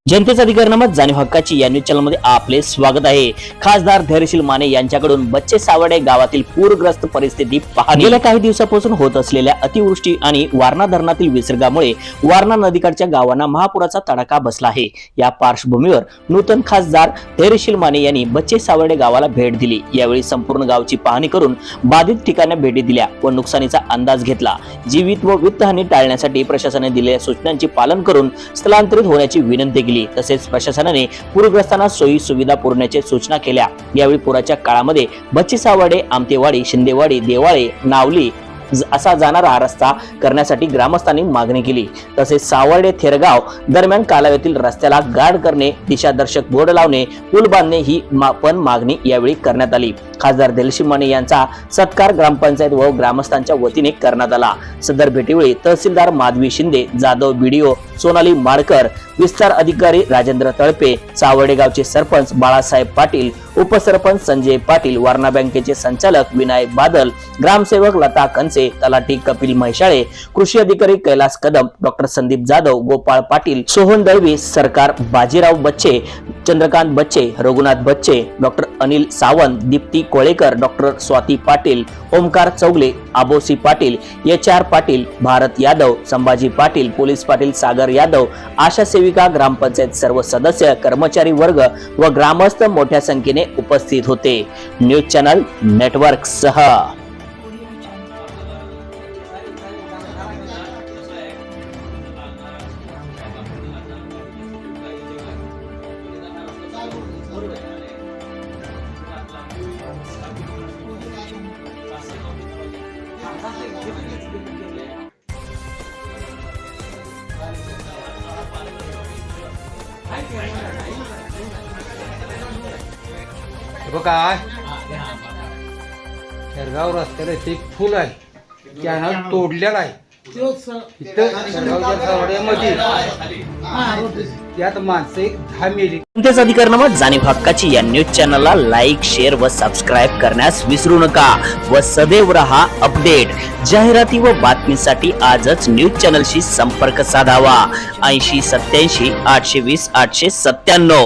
जनतेचा अधिकारनामा जाणीव हक्काची या न्यूज चॅनलमध्ये आपले स्वागत आहे। खासदार धैर्यशील माने यांच्याकडून बच्चे सावडे गावातील पूरग्रस्त परिस्थिती पाहणी। गेल्या काही दिवसापासून होत असलेल्या अतिवृष्टी आणि वारणा धरणातील विसर्गामुळे वारणा नदीकाठच्या गावांना महापुराचा तडाखा बसला आहे। या पार्श्वभूमीवर नूतन खासदार धैर्यशील माने यांनी बच्चे सावडे गावाला भेट दिली। यावेळी संपूर्ण गावची पाहणी करून बाधित ठिकाणी भेटी दिल्या व नुकसानीचा अंदाज घेतला। जीवित व वित्तहानी टाळण्यासाठी प्रशासनाने दिलेल्या सूचनांचे पालन करून स्थलांतरित होण्याची विनंती केली। तसेच प्रशासनाने पूरग्रस्तांना सोयी सुविधा पुरवण्याची सूचना केल्या। यावेळी पुराच्या काळामध्ये बच्चे सावडे, आमतेवाडी, शिंदेवाडी, देवाळे, नावली असा जाणारा रस्ता करण्यासाठी ग्रामस्थांनी मागणी केली। तसेच सावर्डे थेरगाव दरम्यान कालव्यातील रस्त्याला गार्ड करणे, दिशादर्शक बोर्ड लावणे, पूल बांधणे ही पण मागणी यावेळी करण्यात आली। खासदार धैर्यशील माने यांचा सत्कार ग्रामपंचायत व ग्रामस्थांच्या वतीने करण्यात आला। सदर भेटीवेळी तहसीलदार माधवी शिंदे, जाधव बीडीओ सोनाली माडकर, विस्तार अधिकारी राजेंद्र तळपे, सावर्डे गावचे सरपंच बाळासाहेब पाटील, उपसरपंच संजय पाटील, वारणा बँकेचे संचालक विनायक बादल, ग्रामसेवक लता कंचे, तलाठी कपिल म्हैसाळे, कृषी अधिकारी कैलास कदम, डॉक्टर संदीप जाधव, गोपाळ पाटील, सोहन दळवी, सरकार Bajirao Bachche, Chandrakant Bachche, Raghunath Bachche, doctor Anil Sawant, Deepti Kolekar, doctor Swati Patil, Omkar Chougule, Abosi Patil, HR Patil, Bharat Yadav, Sambhaji Patil, police Patil Sagar Yadav, आशा सेविका, ग्रामपंचायत सर्व सदस्य, कर्मचारी वर्ग व ग्रामस्थ मोठ्या संख्येने उपस्थित होते। न्यूज चॅनल नेटवर्क सह बघा शेरगाव रस्त्याला एक फुल आहे, कॅनल तोडलेला आहे। त्यात माणसे 10 मेली। जनतेचा अधिकारनामा जाणीव हक्काची या न्यूज चॅनलला लाईक, शेअर व सबस्क्राईब करण्यास विसरू नका व सदैव रहा अपडेट। जाहिराती व बातमीसाठी आजच न्यूज चॅनलशी संपर्क साधावा। 80 87 820 897।